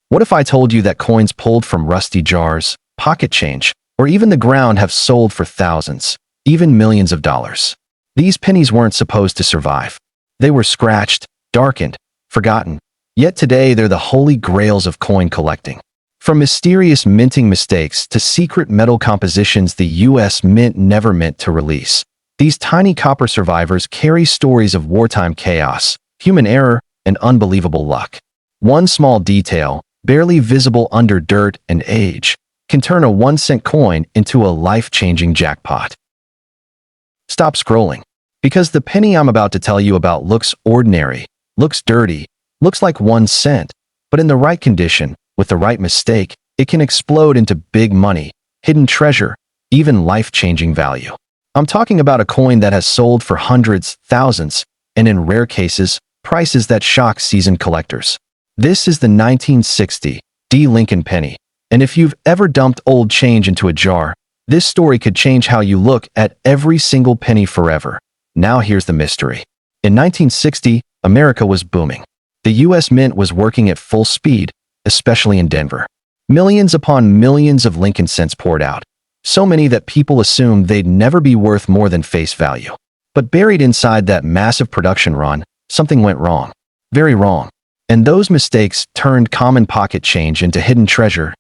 What if I told you that coins pulled from rusty jars, pocket change, or even the ground have sold for thousands, even millions of dollars? These pennies weren't supposed to survive. They were scratched, darkened, forgotten. Yet today they're the holy grails of coin collecting. From mysterious minting mistakes to secret metal compositions the US Mint never meant to release, these tiny copper survivors carry stories of wartime chaos, human error, and unbelievable luck. One small detail, barely visible under dirt and age, can turn a 1-cent coin into a life-changing jackpot. Stop scrolling, because the penny I'm about to tell you about looks ordinary, looks dirty, looks like 1 cent, but in the right condition, with the right mistake, it can explode into big money, hidden treasure, even life-changing value. I'm talking about a coin that has sold for hundreds, thousands, and in rare cases, prices that shock seasoned collectors. This is the 1960 D. Lincoln penny, and if you've ever dumped old change into a jar, this story could change how you look at every single penny forever. Now here's the mystery. In 1960, America was booming. The US Mint was working at full speed, especially in Denver. Millions upon millions of Lincoln cents poured out, so many that people assumed they'd never be worth more than face value. But buried inside that massive production run, something went wrong. Very wrong. And those mistakes turned common pocket change into hidden treasure.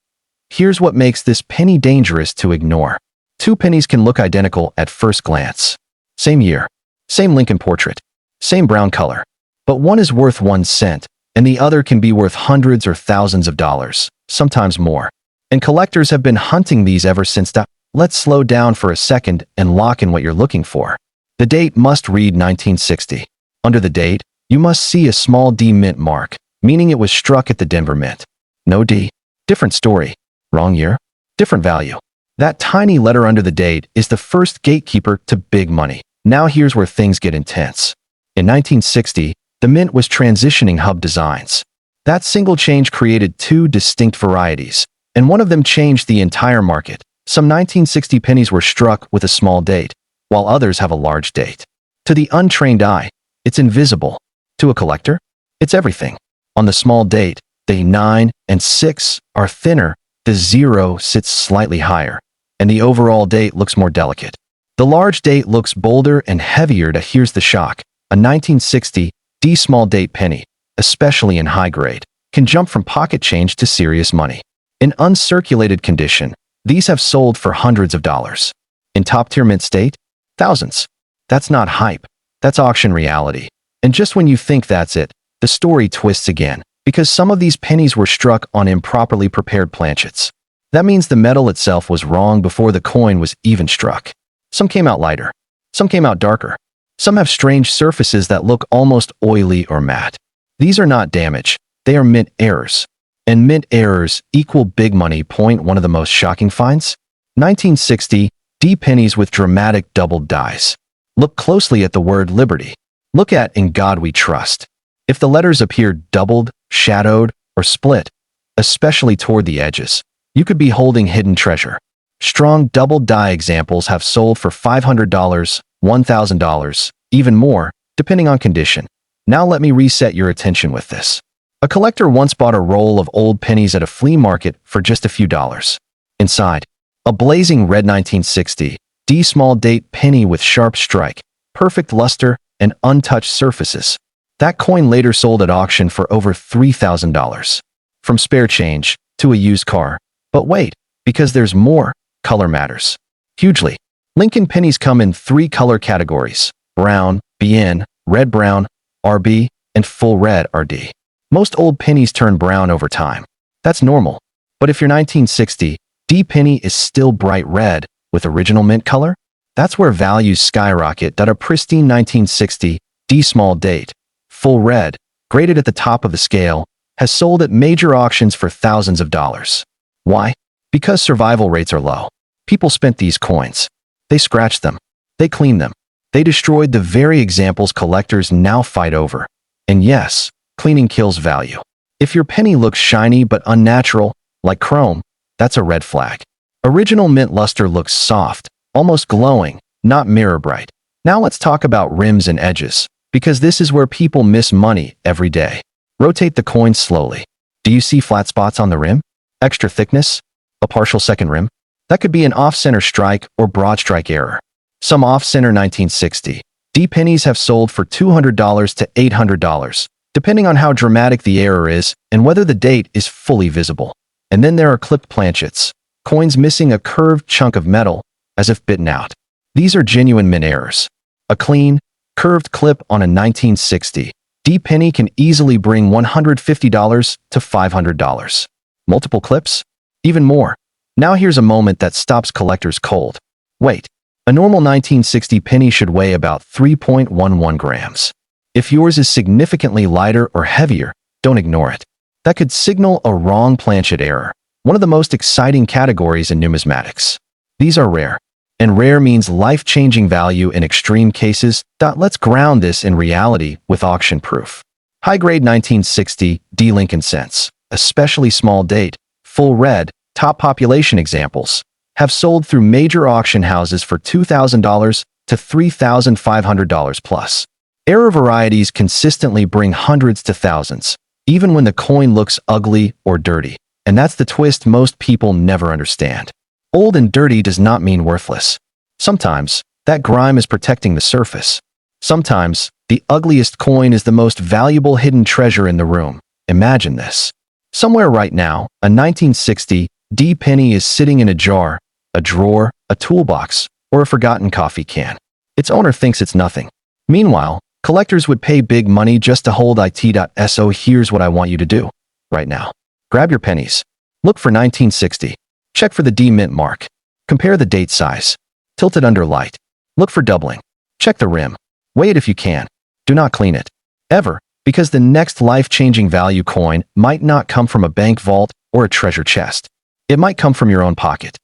Here's what makes this penny dangerous to ignore. 2 pennies can look identical at first glance. Same year, same Lincoln portrait, same brown color. But one is worth 1 cent, and the other can be worth hundreds or thousands of dollars, sometimes more. And collectors have been hunting these ever since. Let's slow down for a second and lock in what you're looking for. The date must read 1960. Under the date, you must see a small D mint mark, meaning it was struck at the Denver Mint. No D. Different story. Wrong year. Different value. That tiny letter under the date is the first gatekeeper to big money. Now here's where things get intense. In 1960, the Mint was transitioning hub designs. That single change created 2 distinct varieties, and one of them changed the entire market. Some 1960 pennies were struck with a small date, while others have a large date. To the untrained eye, it's invisible. To a collector, it's everything. On the small date, the 9 and 6 are thinner, the 0 sits slightly higher, and the overall date looks more delicate. The large date looks bolder and heavier. Here's the shock. A 1960 D small date penny, especially in high grade, can jump from pocket change to serious money. In uncirculated condition, these have sold for hundreds of dollars. In top-tier mint state, thousands. That's not hype. That's auction reality. And just when you think that's it, the story twists again, because some of these pennies were struck on improperly prepared planchets. That means the metal itself was wrong before the coin was even struck. Some came out lighter. Some came out darker. Some have strange surfaces that look almost oily or matte. These are not damage. They are mint errors. And mint errors equal big money. One of the most shocking finds? 1960 D pennies with dramatic doubled dies. Look closely at the word liberty. Look at "In God We Trust." If the letters appear doubled, shadowed, or split, especially toward the edges, you could be holding hidden treasure. Strong doubled die examples have sold for $500, $1,000, even more, depending on condition. Now let me reset your attention with this. A collector once bought a roll of old pennies at a flea market for just a few dollars. Inside, a blazing red 1960 D small date penny with sharp strike, perfect luster, and untouched surfaces. That coin later sold at auction for over $3,000. From spare change to a used car. But wait, because there's more, color matters. Hugely. Lincoln pennies come in 3 color categories: brown, BN, red-brown, RB, and full red, RD. Most old pennies turn brown over time. That's normal. But if your 1960 D penny is still bright red with original mint color, that's where values skyrocket. A pristine 1960 D small date, full red, graded at the top of the scale, has sold at major auctions for thousands of dollars. Why? Because survival rates are low. People spent these coins. They scratched them. They cleaned them. They destroyed the very examples collectors now fight over. And yes, cleaning kills value. If your penny looks shiny but unnatural, like chrome, that's a red flag. Original mint luster looks soft, almost glowing, not mirror bright. Now let's talk about rims and edges, because this is where people miss money every day. Rotate the coin slowly. Do you see flat spots on the rim? Extra thickness? A partial second rim? That could be an off-center strike or broad strike error. Some off-center 1960 D pennies have sold for $200 to $800, depending on how dramatic the error is and whether the date is fully visible. And then there are clipped planchets, coins missing a curved chunk of metal, as if bitten out. These are genuine mint errors. A clean, curved clip on a 1960 D penny can easily bring $150 to $500. Multiple clips? Even more. Now here's a moment that stops collectors cold. Wait, a normal 1960 penny should weigh about 3.11 grams. If yours is significantly lighter or heavier, don't ignore it. That could signal a wrong planchet error, one of the most exciting categories in numismatics. These are rare, and rare means life-changing value in extreme cases. Let's ground this in reality with auction proof. High-grade 1960 D Lincoln cents, especially small date, full red, top population examples, have sold through major auction houses for $2,000 to $3,500 plus. Error varieties consistently bring hundreds to thousands, even when the coin looks ugly or dirty. And that's the twist most people never understand. Old and dirty does not mean worthless. Sometimes, that grime is protecting the surface. Sometimes, the ugliest coin is the most valuable hidden treasure in the room. Imagine this. Somewhere right now, a 1960 D penny is sitting in a jar, a drawer, a toolbox, or a forgotten coffee can. Its owner thinks it's nothing. Meanwhile, collectors would pay big money just to hold it. So here's what I want you to do right now. Grab your pennies. Look for 1960. Check for the D mint mark. Compare the date size. Tilt it under light. Look for doubling. Check the rim. Weigh it if you can. Do not clean it. Ever, because the next life-changing value coin might not come from a bank vault or a treasure chest. It might come from your own pocket.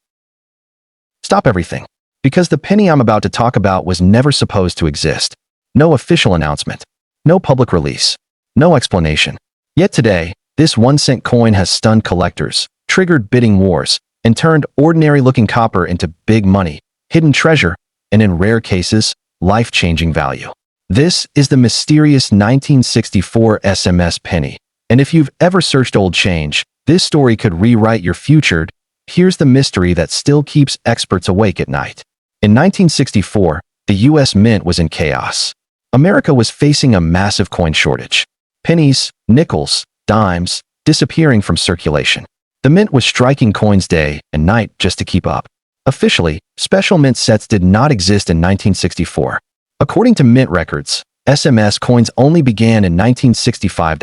Stop everything. Because the penny I'm about to talk about was never supposed to exist. No official announcement. No public release. No explanation. Yet today, this 1-cent coin has stunned collectors, triggered bidding wars, and turned ordinary-looking copper into big money, hidden treasure, and in rare cases, life-changing value. This is the mysterious 1964 SMS penny. And if you've ever searched old change, this story could rewrite your future. Here's the mystery that still keeps experts awake at night. In 1964, the U.S. Mint was in chaos. America was facing a massive coin shortage. Pennies, nickels, dimes, disappearing from circulation. The mint was striking coins day and night just to keep up. Officially, special mint sets did not exist in 1964. According to mint records, SMS coins only began in 1965.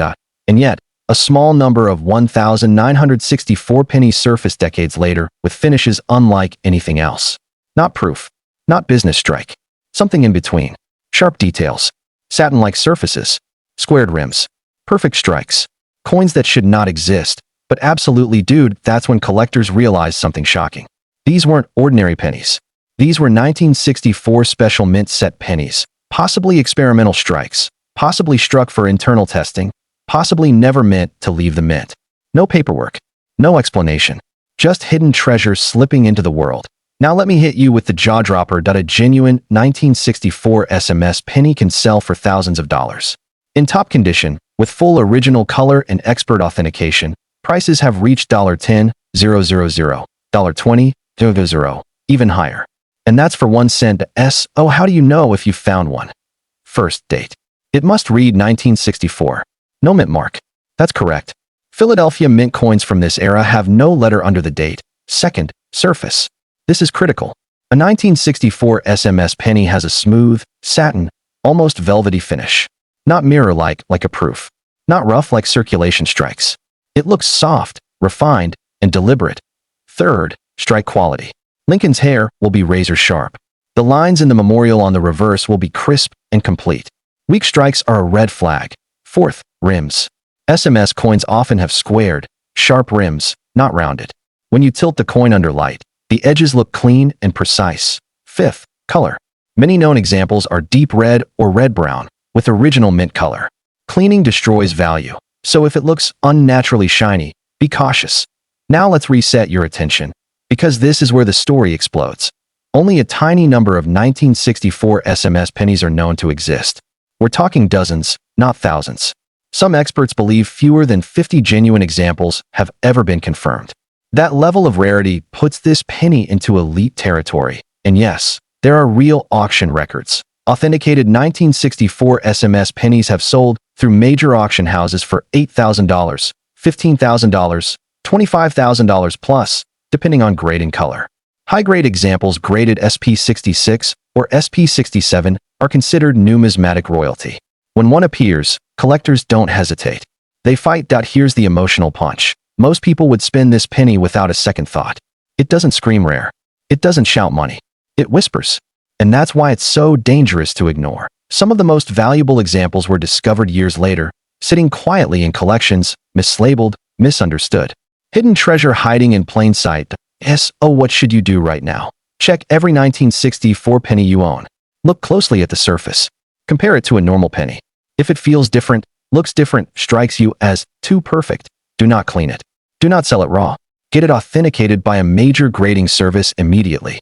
And yet, a small number of 1,964 pennies surfaced decades later with finishes unlike anything else. Not proof. Not business strike. Something in between. Sharp details. Satin-like surfaces. Squared rims. Perfect strikes. Coins that should not exist. But absolutely, dude, that's when collectors realized something shocking. These weren't ordinary pennies. These were 1964 special mint set pennies, possibly experimental strikes, possibly struck for internal testing, possibly never meant to leave the mint. No paperwork, no explanation, just hidden treasure slipping into the world. Now let me hit you with the jaw dropper. A genuine 1964 SMS penny can sell for thousands of dollars. In top condition, with full original color and expert authentication, prices have reached $10,000, $20,000, $0, even higher. And that's for 1 cent. Oh, how do you know if you found one? First, date. It must read 1964. No mint mark. That's correct. Philadelphia mint coins from this era have no letter under the date. Second, surface. This is critical. A 1964 SMS penny has a smooth, satin, almost velvety finish. Not mirror-like, like a proof. Not rough like circulation strikes. It looks soft, refined, and deliberate. Third, strike quality. Lincoln's hair will be razor sharp. The lines in the memorial on the reverse will be crisp and complete. Weak strikes are a red flag. Fourth, rims. SMS coins often have squared, sharp rims, not rounded. When you tilt the coin under light, the edges look clean and precise. Fifth, color. Many known examples are deep red or red-brown, with original mint color. Cleaning destroys value, so if it looks unnaturally shiny, be cautious. Now let's reset your attention, because this is where the story explodes. Only a tiny number of 1964 SMS pennies are known to exist. We're talking dozens, not thousands. Some experts believe fewer than 50 genuine examples have ever been confirmed. That level of rarity puts this penny into elite territory. And yes, there are real auction records. Authenticated 1964 SMS pennies have sold through major auction houses for $8,000, $15,000, $25,000 plus, depending on grade and color. High-grade examples graded SP66 or SP67 are considered numismatic royalty. When one appears, collectors don't hesitate. They fight. Here's the emotional punch. Most people would spend this penny without a second thought. It doesn't scream rare. It doesn't shout money. It whispers. And that's why it's so dangerous to ignore. Some of the most valuable examples were discovered years later, sitting quietly in collections, mislabeled, misunderstood. Hidden treasure hiding in plain sight. What should you do right now? Check every 1964 penny you own. Look closely at the surface. Compare it to a normal penny. If it feels different, looks different, strikes you as too perfect, do not clean it. Do not sell it raw. Get it authenticated by a major grading service immediately.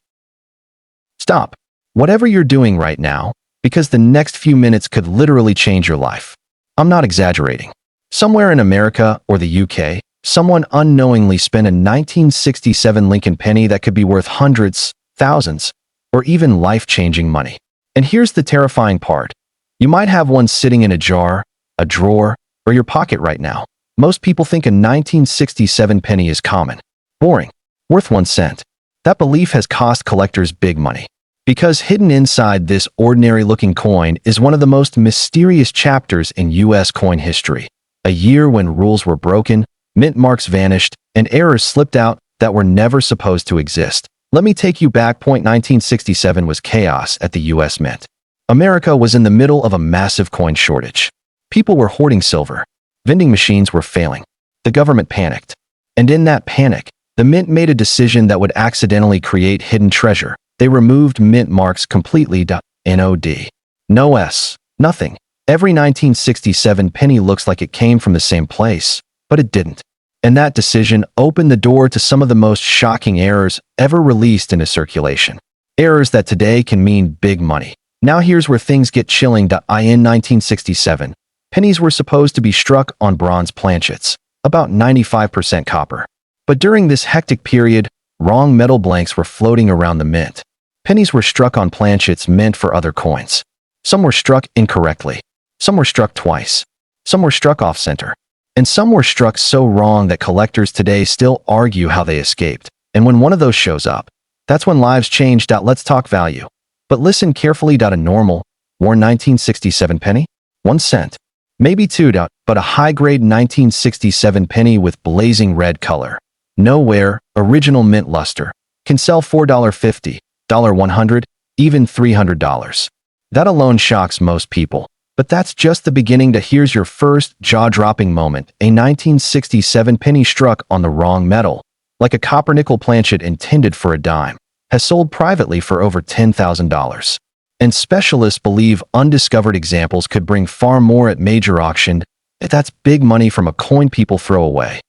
Stop whatever you're doing right now, because the next few minutes could literally change your life. I'm not exaggerating. Somewhere in America or the UK, someone unknowingly spent a 1967 Lincoln penny that could be worth hundreds, thousands, or even life-changing money. And here's the terrifying part. You might have one sitting in a jar, a drawer, or your pocket right now. Most people think a 1967 penny is common, boring, worth 1 cent. That belief has cost collectors big money. Because hidden inside this ordinary-looking coin is one of the most mysterious chapters in U.S. coin history. A year when rules were broken, mint marks vanished, and errors slipped out that were never supposed to exist. Let me take you back. 1967 was chaos at the U.S. Mint. America was in the middle of a massive coin shortage. People were hoarding silver. Vending machines were failing. The government panicked. And in that panic, the mint made a decision that would accidentally create hidden treasure. They removed mint marks completely. NOD. No S. Nothing. Every 1967 penny looks like it came from the same place, but it didn't. And that decision opened the door to some of the most shocking errors ever released into circulation. Errors that today can mean big money. Now here's where things get chilling. In 1967, pennies were supposed to be struck on bronze planchets, about 95% copper. But during this hectic period, wrong metal blanks were floating around the mint. Pennies were struck on planchets meant for other coins. Some were struck incorrectly. Some were struck twice. Some were struck off-center. And some were struck so wrong that collectors today still argue how they escaped. And when one of those shows up, that's when lives change. Let's talk value. But listen carefully. A normal, worn 1967 penny? 1 cent. Maybe 2. But a high-grade 1967 penny with blazing red color. No wear, original mint luster. Can sell $4.50, $100, even $300. That alone shocks most people. But that's just the beginning. Here's your first jaw-dropping moment. A 1967 penny struck on the wrong metal, like a copper-nickel planchet intended for a dime, has sold privately for over $10,000. And specialists believe undiscovered examples could bring far more at major auction. That's big money from a coin people throw away.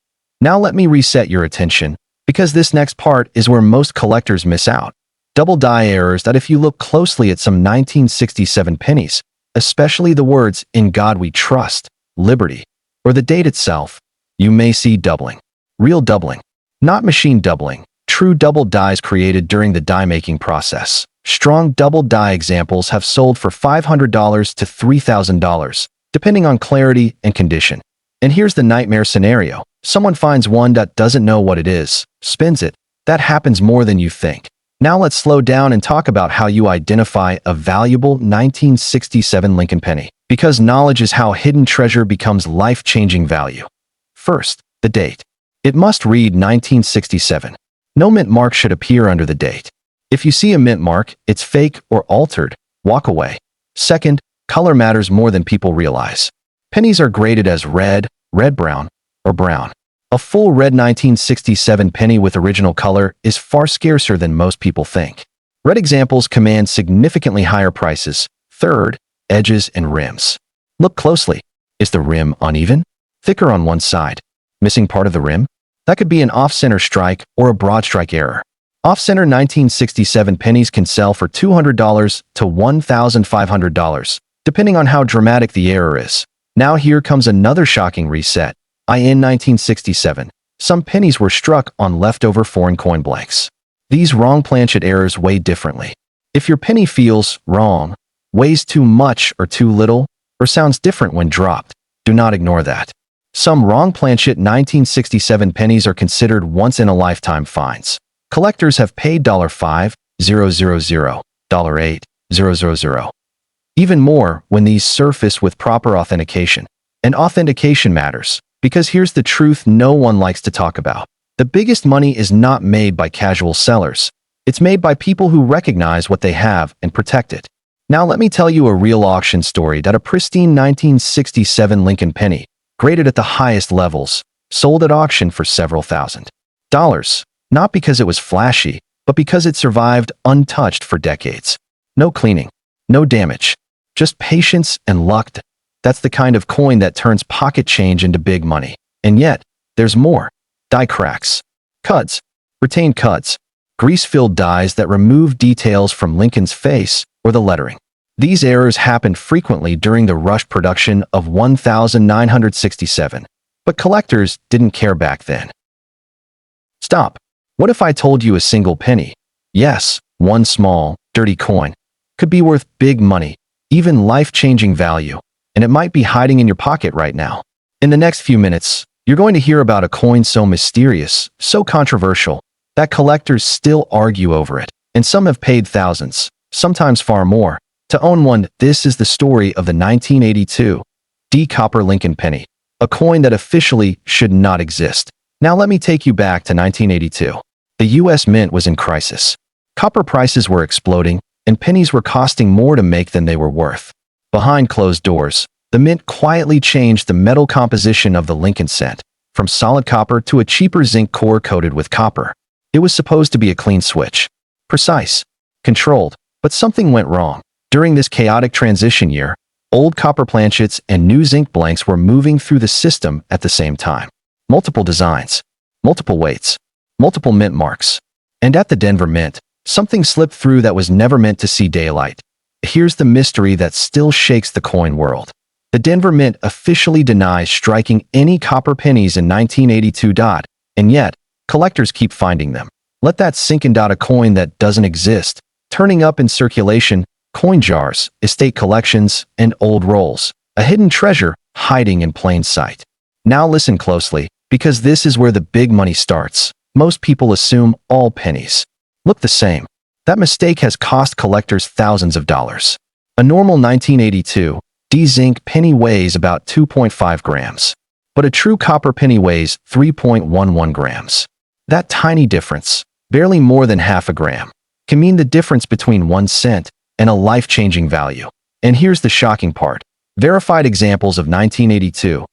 Now let me reset your attention, because this next part is where most collectors miss out. Double die errors. If you look closely at some 1967 pennies, especially the words "In God We Trust," "Liberty," or the date itself, you may see doubling. Real doubling. Not machine doubling. True double dies created during the die-making process. Strong double die examples have sold for $500 to $3,000, depending on clarity and condition. And here's the nightmare scenario. Someone finds one that doesn't know what it is, spins it. That happens more than you think. Now let's slow down and talk about how you identify a valuable 1967 Lincoln penny. Because knowledge is how hidden treasure becomes life-changing value. First, the date. It must read 1967. No mint mark should appear under the date. If you see a mint mark, it's fake or altered. Walk away. Second, color matters more than people realize. Pennies are graded as red, red-brown, or brown. A full red 1967 penny with original color is far scarcer than most people think. Red examples command significantly higher prices. Third, edges and rims. Look closely. Is the rim uneven? Thicker on one side? Missing part of the rim? That could be an off-center strike or a broad strike error. Off-center 1967 pennies can sell for $200 to $1,500, depending on how dramatic the error is. Now here comes another shocking reset. In 1967, some pennies were struck on leftover foreign coin blanks. These wrong planchet errors weigh differently. If your penny feels wrong, weighs too much or too little, or sounds different when dropped, do not ignore that. Some wrong planchet 1967 pennies are considered once-in-a-lifetime finds. Collectors have paid $5,000, $8,000, even more when these surface with proper authentication. And authentication matters, because here's the truth no one likes to talk about. The biggest money is not made by casual sellers. It's made by people who recognize what they have and protect it. Now let me tell you a real auction story that a pristine 1967 Lincoln penny, graded at the highest levels, sold at auction for several $1,000s. Not because it was flashy, but because it survived untouched for decades. No cleaning, no damage, just patience and luck. That's the kind of coin that turns pocket change into big money. And yet, there's more. Die cracks, cuds, retained cuds, grease-filled dies that remove details from Lincoln's face or the lettering. These errors happened frequently during the rush production of 1967, but collectors didn't care back then. Stop. What if I told you a single penny? Yes, one small, dirty coin could be worth big money, even life-changing value, and it might be hiding in your pocket right now. In the next few minutes, you're going to hear about a coin so mysterious, so controversial, that collectors still argue over it, and some have paid thousands, sometimes far more, to own one. This is the story of the 1982 D-Copper Lincoln penny, a coin that officially should not exist. Now let me take you back to 1982. The U.S. Mint was in crisis. Copper prices were exploding, and pennies were costing more to make than they were worth. Behind closed doors, the Mint quietly changed the metal composition of the Lincoln cent, from solid copper to a cheaper zinc core coated with copper. It was supposed to be a clean switch. Precise, controlled, but something went wrong. During this chaotic transition year, old copper planchets and new zinc blanks were moving through the system at the same time. Multiple designs, multiple weights, multiple mint marks. And at the Denver Mint, something slipped through that was never meant to see daylight. Here's the mystery that still shakes the coin world. The Denver Mint officially denies striking any copper pennies in 1982. And yet, collectors keep finding them. Let that sink in. A coin that doesn't exist, turning up in circulation, coin jars, estate collections, and old rolls. A hidden treasure hiding in plain sight. Now listen closely, because this is where the big money starts. Most people assume all pennies look the same. That mistake has cost collectors thousands of dollars. A normal 1982 D-Zinc penny weighs about 2.5 grams, but a true copper penny weighs 3.11 grams. That tiny difference, barely more than half a gram, can mean the difference between 1 cent and a life-changing value. And here's the shocking part. Verified examples of 1982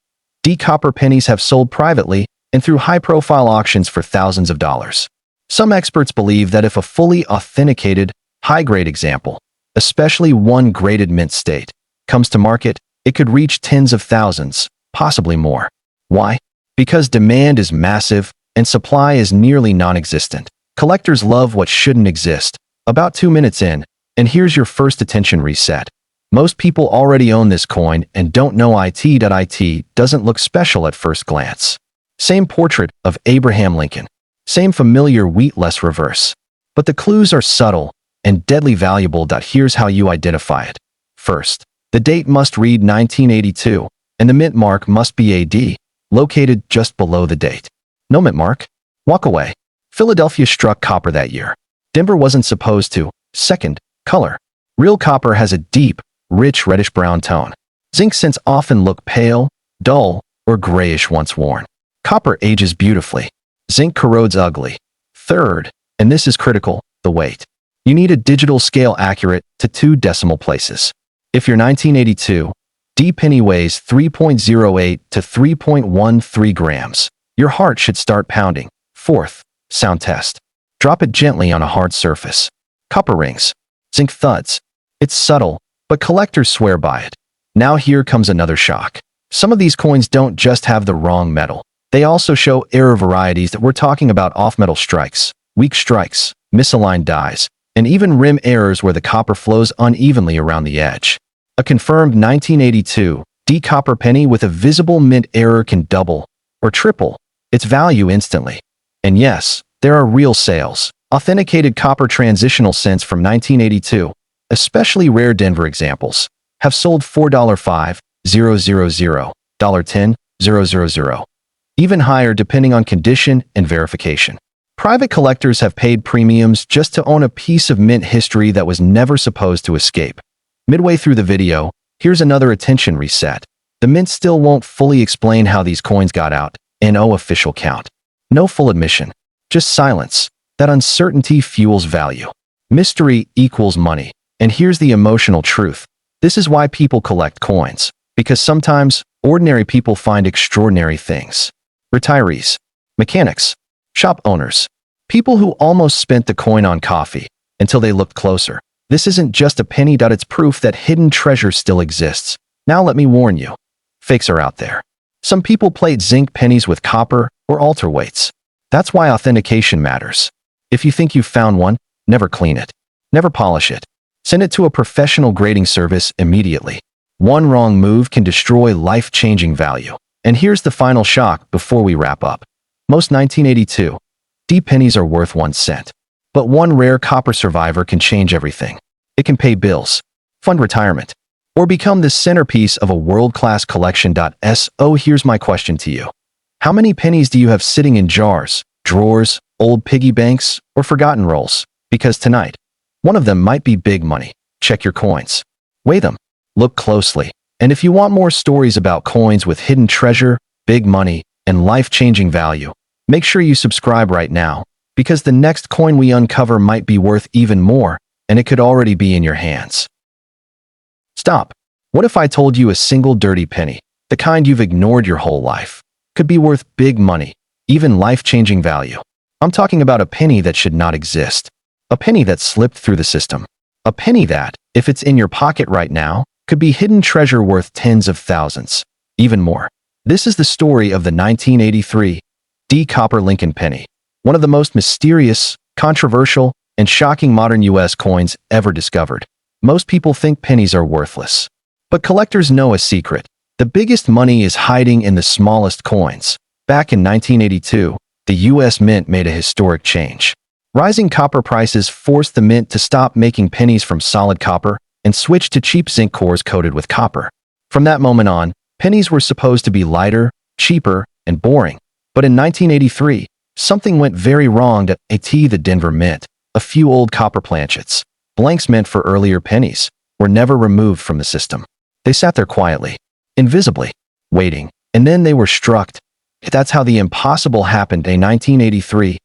D-Copper pennies have sold privately and through high-profile auctions for thousands of dollars. Some experts believe that if a fully authenticated, high-grade example, especially one graded mint state, comes to market, it could reach tens of thousands, possibly more. Why? Because demand is massive and supply is nearly non-existent. Collectors love what shouldn't exist. About 2 minutes in, and here's your first attention reset. Most people already own this coin and don't know it doesn't look special at first glance. Same portrait of Abraham Lincoln. Same familiar wheatless reverse. But the clues are subtle and deadly valuable. Here's how you identify it. First, the date must read 1982, and the mint mark must be AD, located just below the date. No mint mark? Walk away. Philadelphia struck copper that year. Denver wasn't supposed to. Second, color. Real copper has a deep, rich reddish-brown tone. Zinc cents often look pale, dull, or grayish once worn. Copper ages beautifully. Zinc corrodes ugly. Third, and this is critical, the weight. You need a digital scale accurate to 2 decimal places. If your 1982 D penny weighs 3.08 to 3.13 grams, your heart should start pounding. Fourth, sound test. Drop it gently on a hard surface. Copper rings. Zinc thuds. It's subtle, but collectors swear by it. Now here comes another shock. Some of these coins don't just have the wrong metal. They also show error varieties that we're talking about: off-metal strikes, weak strikes, misaligned dies, and even rim errors where the copper flows unevenly around the edge. A confirmed 1982 D copper penny with a visible mint error can double or triple its value instantly. And yes, there are real sales. Authenticated copper transitional cents from 1982, especially rare Denver examples, have sold $4.5, $0.000, $10, $0.000, even higher depending on condition and verification. Private collectors have paid premiums just to own a piece of mint history that was never supposed to escape. Midway through the video, here's another attention reset. The mint still won't fully explain how these coins got out. No official count. No full admission. Just silence. That uncertainty fuels value. Mystery equals money. And here's the emotional truth. This is why people collect coins. Because sometimes, ordinary people find extraordinary things. Retirees. Mechanics. Shop owners. People who almost spent the coin on coffee until they looked closer. This isn't just a penny. It's proof that hidden treasure still exists. Now let me warn you. Fakes are out there. Some people plate zinc pennies with copper or alter weights. That's why authentication matters. If you think you've found one, never clean it. Never polish it. Send it to a professional grading service immediately. One wrong move can destroy life-changing value. And here's the final shock before we wrap up. Most 1982 D pennies are worth 1 cent. But one rare copper survivor can change everything. It can pay bills, fund retirement, or become the centerpiece of a world-class collection. So here's my question to you. How many pennies do you have sitting in jars, drawers, old piggy banks, or forgotten rolls? Because tonight, one of them might be big money. Check your coins. Weigh them. Look closely. And if you want more stories about coins with hidden treasure, big money, and life-changing value, make sure you subscribe right now, because the next coin we uncover might be worth even more, and it could already be in your hands. Stop. What if I told you a single dirty penny, the kind you've ignored your whole life, could be worth big money, even life-changing value? I'm talking about a penny that should not exist. A penny that slipped through the system. A penny that, if it's in your pocket right now, could be hidden treasure worth tens of thousands, even more. This is the story of the 1983 D copper Lincoln penny, one of the most mysterious, controversial, and shocking modern U.S. coins ever discovered. Most people think pennies are worthless. But collectors know a secret. The biggest money is hiding in the smallest coins. Back in 1982, the U.S. Mint made a historic change. Rising copper prices forced the mint to stop making pennies from solid copper and switch to cheap zinc cores coated with copper. From that moment on, pennies were supposed to be lighter, cheaper, and boring. But in 1983, something went very wrong at the Denver Mint. A few old copper planchets, blanks meant for earlier pennies, were never removed from the system. They sat there quietly, invisibly, waiting, and then they were struck. That's how the impossible happened. A 1983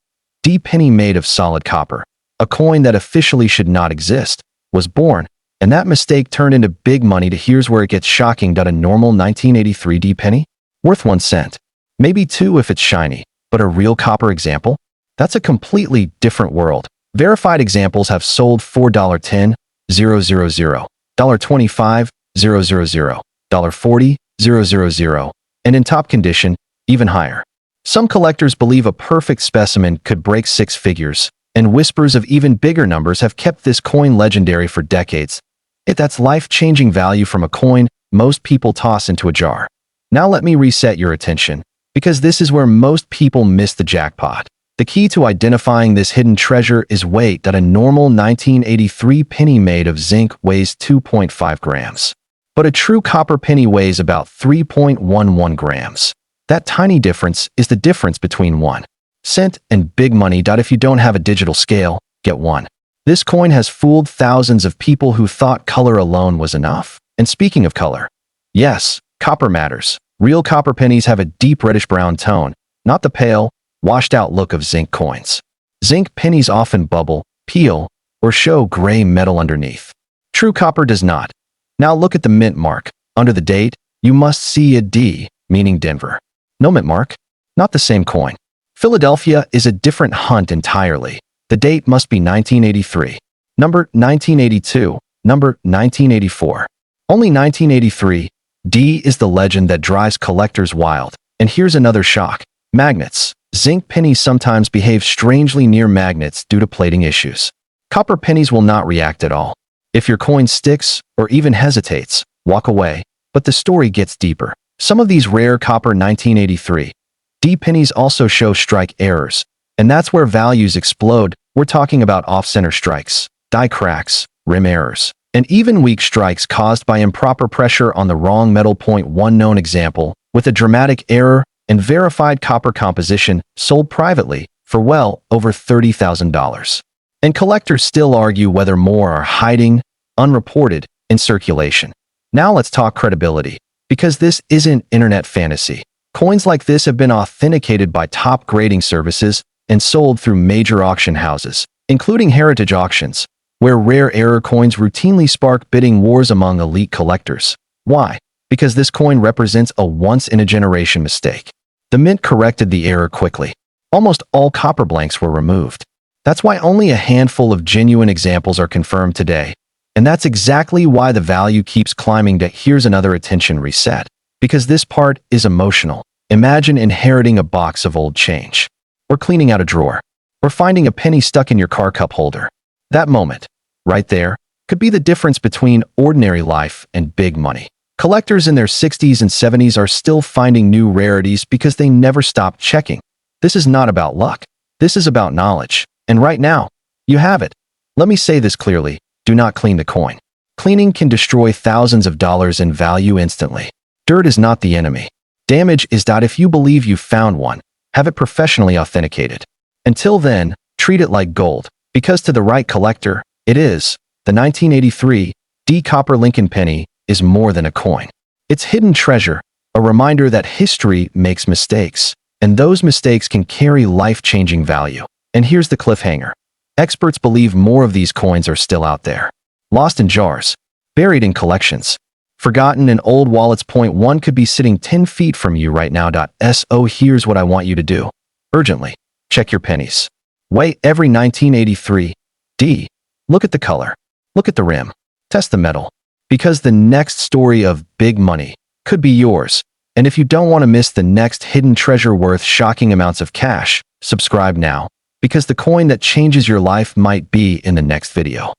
D penny made of solid copper, a coin that officially should not exist, was born, and that mistake turned into big money. Here's where it gets shocking. A normal 1983 D penny? Worth 1 cent. Maybe 2 if it's shiny, but a real copper example? That's a completely different world. Verified examples have sold $4.10, $0.000, $25, $0.000, $40, $0.000, and in top condition, even higher. Some collectors believe a perfect specimen could break 6 figures, and whispers of even bigger numbers have kept this coin legendary for decades. That's life-changing value from a coin most people toss into a jar. Now let me reset your attention, because this is where most people miss the jackpot. The key to identifying this hidden treasure is weight. A normal 1983 penny made of zinc weighs 2.5 grams. But a true copper penny weighs about 3.11 grams. That tiny difference is the difference between 1 cent and big money. If you don't have a digital scale, get one. This coin has fooled thousands of people who thought color alone was enough. And speaking of color, yes, copper matters. Real copper pennies have a deep reddish-brown tone, not the pale, washed-out look of zinc coins. Zinc pennies often bubble, peel, or show gray metal underneath. True copper does not. Now look at the mint mark. Under the date, you must see a D, meaning Denver. No mint mark? Not the same coin. Philadelphia is a different hunt entirely. The date must be 1983. Number 1982. Number 1984. Only 1983. D is the legend that drives collectors wild. And here's another shock. Magnets. Zinc pennies sometimes behave strangely near magnets due to plating issues. Copper pennies will not react at all. If your coin sticks or even hesitates, walk away. But the story gets deeper. Some of these rare copper 1983 D pennies also show strike errors, and that's where values explode. We're talking about off-center strikes, die cracks, rim errors, and even weak strikes caused by improper pressure on the wrong metal point. One known example, with a dramatic error and verified copper composition, sold privately for well over $30,000. And collectors still argue whether more are hiding, unreported, in circulation. Now let's talk credibility, because this isn't internet fantasy. Coins like this have been authenticated by top grading services and sold through major auction houses, including heritage auctions, where rare error coins routinely spark bidding wars among elite collectors. Why? Because this coin represents a once-in-a-generation mistake. The mint corrected the error quickly. Almost all copper blanks were removed. That's why only a handful of genuine examples are confirmed today. And that's exactly why the value keeps climbing. Here's another attention reset. Because this part is emotional. Imagine inheriting a box of old change, or cleaning out a drawer, or finding a penny stuck in your car cup holder. That moment, right there, could be the difference between ordinary life and big money. Collectors in their 60s and 70s are still finding new rarities because they never stopped checking. This is not about luck. This is about knowledge. And right now, you have it. Let me say this clearly. Do not clean the coin. Cleaning can destroy thousands of dollars in value instantly. Dirt is not the enemy. Damage is. If you believe you found one, have it professionally authenticated. Until then, treat it like gold, because to the right collector, it is. The 1983 D Copper Lincoln penny is more than a coin. It's hidden treasure, a reminder that history makes mistakes, and those mistakes can carry life-changing value. And here's the cliffhanger. Experts believe more of these coins are still out there, lost in jars, buried in collections, forgotten in old wallets. Point one could be sitting 10 feet from you right now. So here's what I want you to do. Urgently, check your pennies. Weigh every 1983 D. Look at the color. Look at the rim. Test the metal. Because the next story of big money could be yours. And if you don't want to miss the next hidden treasure worth shocking amounts of cash, subscribe now, because the coin that changes your life might be in the next video.